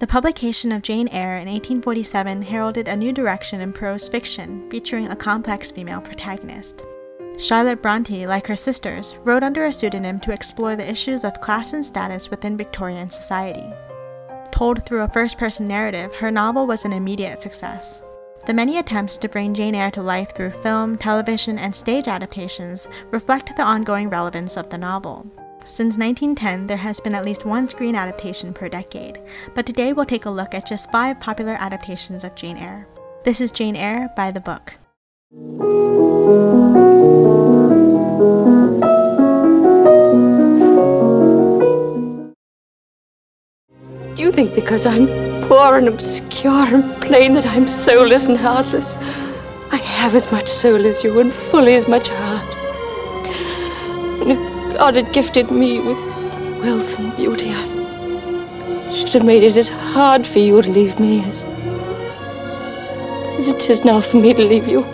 The publication of Jane Eyre in 1847 heralded a new direction in prose fiction, featuring a complex female protagonist. Charlotte Brontë, like her sisters, wrote under a pseudonym to explore the issues of class and status within Victorian society. Told through a first-person narrative, her novel was an immediate success. The many attempts to bring Jane Eyre to life through film, television, and stage adaptations reflect the ongoing relevance of the novel. Since 1910, there has been at least one screen adaptation per decade, but today we'll take a look at just 5 popular adaptations of Jane Eyre. This is Jane Eyre by the book. Do you think because I'm poor and obscure and plain that I'm soulless and heartless? I have as much soul as you and fully as much heart. And if God had gifted me with wealth and beauty, I should have made it as hard for you to leave me as it is now for me to leave you.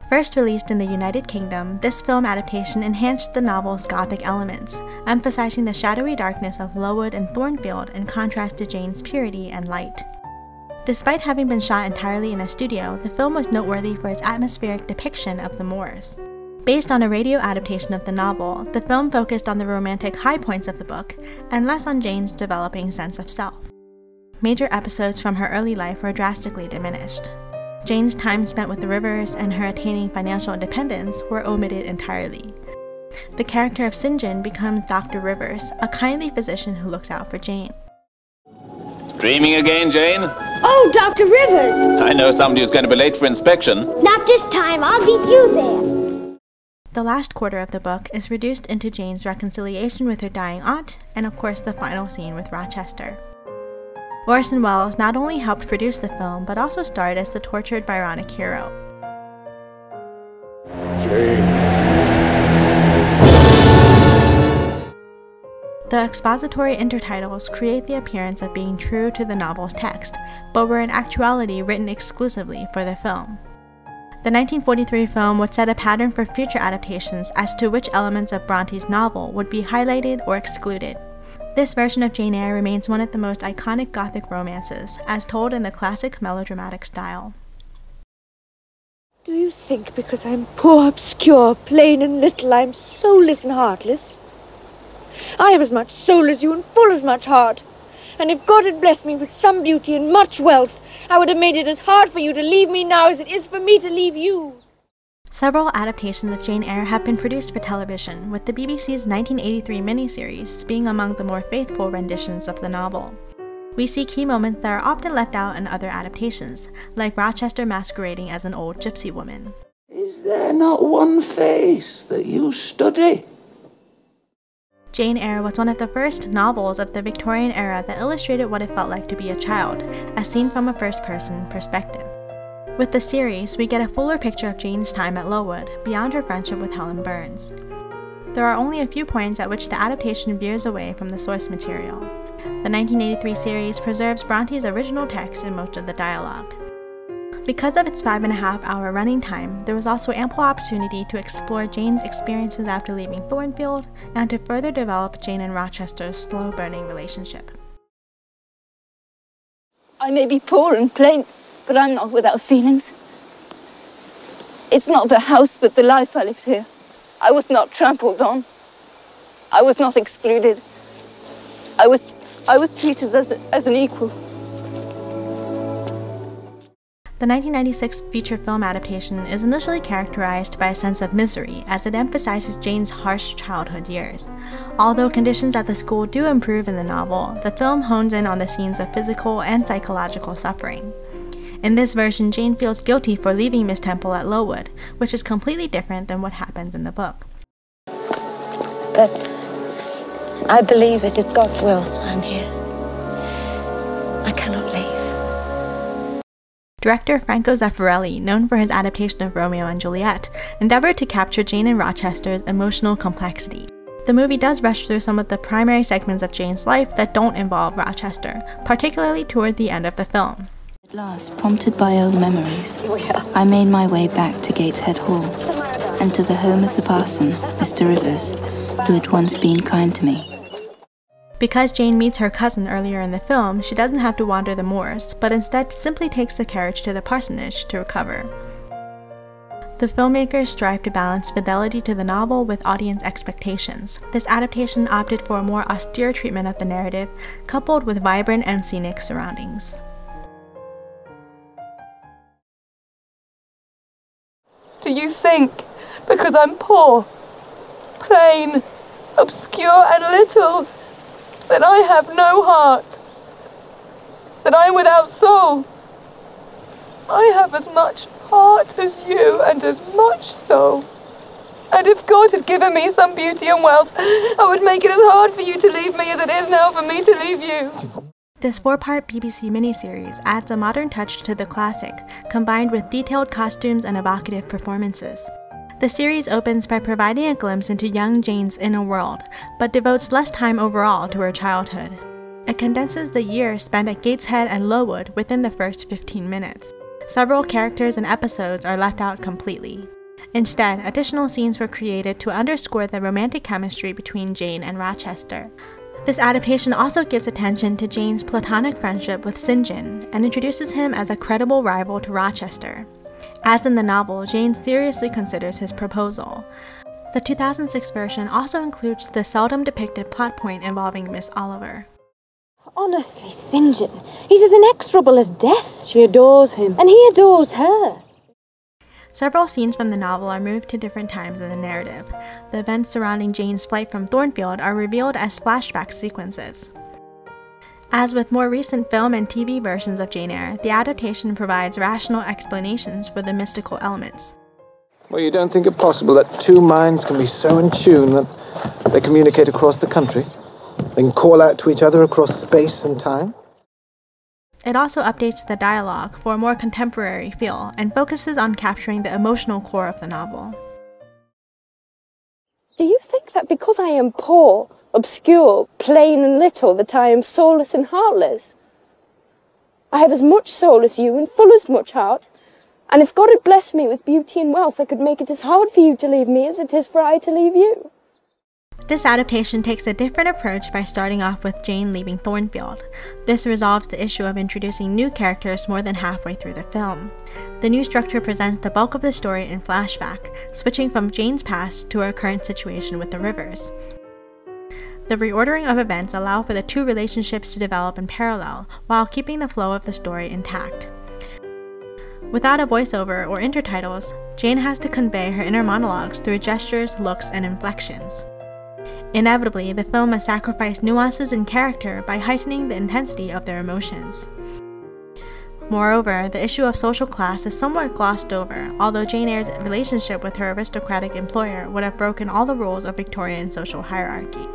First released in the United Kingdom, this film adaptation enhanced the novel's gothic elements, emphasizing the shadowy darkness of Lowood and Thornfield in contrast to Jane's purity and light. Despite having been shot entirely in a studio, the film was noteworthy for its atmospheric depiction of the moors. Based on a radio adaptation of the novel, the film focused on the romantic high points of the book, and less on Jane's developing sense of self. Major episodes from her early life were drastically diminished. Jane's time spent with the Rivers and her attaining financial independence were omitted entirely. The character of St. John becomes Dr. Rivers, a kindly physician who looks out for Jane. Dreaming again, Jane? Oh, Dr. Rivers! I know somebody who's going to be late for inspection. Not this time. I'll beat you there. The last quarter of the book is reduced into Jane's reconciliation with her dying aunt, and of course the final scene with Rochester. Orson Welles not only helped produce the film, but also starred as the tortured Byronic hero. Jane. The expository intertitles create the appearance of being true to the novel's text, but were in actuality written exclusively for the film. The 1943 film would set a pattern for future adaptations as to which elements of Bronte's novel would be highlighted or excluded. This version of Jane Eyre remains one of the most iconic Gothic romances, as told in the classic melodramatic style. Do you think because I'm poor, obscure, plain and little, I'm soulless and heartless? I have as much soul as you and full as much heart. And if God had blessed me with some beauty and much wealth, I would have made it as hard for you to leave me now as it is for me to leave you. Several adaptations of Jane Eyre have been produced for television, with the BBC's 1983 miniseries being among the more faithful renditions of the novel. We see key moments that are often left out in other adaptations, like Rochester masquerading as an old gypsy woman. Is there not one face that you study? Jane Eyre was one of the first novels of the Victorian era that illustrated what it felt like to be a child, as seen from a first-person perspective. With the series, we get a fuller picture of Jane's time at Lowood, beyond her friendship with Helen Burns. There are only a few points at which the adaptation veers away from the source material. The 1983 series preserves Bronte's original text in most of the dialogue. Because of its 5.5-hour running time, there was also ample opportunity to explore Jane's experiences after leaving Thornfield, and to further develop Jane and Rochester's slow-burning relationship. I may be poor and plain, but I'm not without feelings. It's not the house, but the life I lived here. I was not trampled on. I was not excluded. I was treated as an equal. The 1996 feature film adaptation is initially characterized by a sense of misery, as it emphasizes Jane's harsh childhood years. Although conditions at the school do improve in the novel, the film hones in on the scenes of physical and psychological suffering. In this version, Jane feels guilty for leaving Miss Temple at Lowood, which is completely different than what happens in the book. But I believe it is God's will I'm here. I cannot leave. Director Franco Zeffirelli, known for his adaptation of Romeo and Juliet, endeavored to capture Jane and Rochester's emotional complexity. The movie does rush through some of the primary segments of Jane's life that don't involve Rochester, particularly toward the end of the film. At last, prompted by old memories, I made my way back to Gateshead Hall, and to the home of the parson, Mr. Rivers, who had once been kind to me. Because Jane meets her cousin earlier in the film, she doesn't have to wander the moors, but instead simply takes the carriage to the parsonage to recover. The filmmakers strive to balance fidelity to the novel with audience expectations. This adaptation opted for a more austere treatment of the narrative, coupled with vibrant and scenic surroundings. Do you think, because I'm poor, plain, obscure and little, that I have no heart? That I am without soul? I have as much heart as you and as much soul. And if God had given me some beauty and wealth, I would make it as hard for you to leave me as it is now for me to leave you. This 4-part BBC miniseries adds a modern touch to the classic, combined with detailed costumes and evocative performances. The series opens by providing a glimpse into young Jane's inner world, but devotes less time overall to her childhood. It condenses the years spent at Gateshead and Lowood within the first 15 minutes. Several characters and episodes are left out completely. Instead, additional scenes were created to underscore the romantic chemistry between Jane and Rochester. This adaptation also gives attention to Jane's platonic friendship with St. John and introduces him as a credible rival to Rochester. As in the novel, Jane seriously considers his proposal. The 2006 version also includes the seldom depicted plot point involving Miss Oliver. Honestly, St. John, he's as inexorable as death. She adores him. And he adores her. Several scenes from the novel are moved to different times in the narrative. The events surrounding Jane's flight from Thornfield are revealed as flashback sequences. As with more recent film and TV versions of Jane Eyre, the adaptation provides rational explanations for the mystical elements. Well, you don't think it possible that two minds can be so in tune that they communicate across the country? They can call out to each other across space and time? It also updates the dialogue for a more contemporary feel and focuses on capturing the emotional core of the novel. Do you think that because I am poor, obscure, plain and little, that I am soulless and heartless? I have as much soul as you and full as much heart, and if God had blessed me with beauty and wealth, I could make it as hard for you to leave me as it is for I to leave you. This adaptation takes a different approach by starting off with Jane leaving Thornfield. This resolves the issue of introducing new characters more than halfway through the film. The new structure presents the bulk of the story in flashback, switching from Jane's past to her current situation with the Rivers. The reordering of events allow for the two relationships to develop in parallel, while keeping the flow of the story intact. Without a voiceover or intertitles, Jane has to convey her inner monologues through gestures, looks, and inflections. Inevitably, the film must sacrifice nuances in character by heightening the intensity of their emotions. Moreover, the issue of social class is somewhat glossed over, although Jane Eyre's relationship with her aristocratic employer would have broken all the rules of Victorian social hierarchy.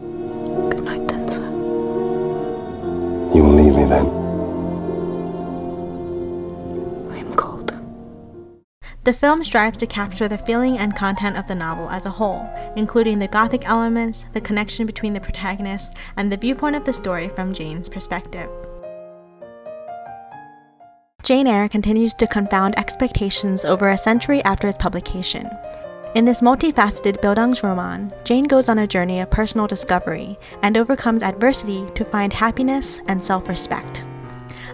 Good night then, sir. You will leave me then? The film strives to capture the feeling and content of the novel as a whole, including the Gothic elements, the connection between the protagonists, and the viewpoint of the story from Jane's perspective. Jane Eyre continues to confound expectations over a century after its publication. In this multifaceted Bildungsroman, Jane goes on a journey of personal discovery and overcomes adversity to find happiness and self-respect.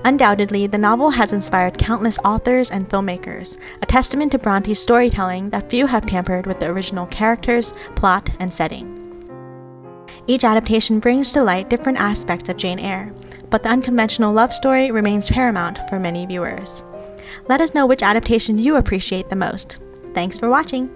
Undoubtedly, the novel has inspired countless authors and filmmakers, a testament to Brontë's storytelling that few have tampered with the original characters, plot, and setting. Each adaptation brings to light different aspects of Jane Eyre, but the unconventional love story remains paramount for many viewers. Let us know which adaptation you appreciate the most. Thanks for watching!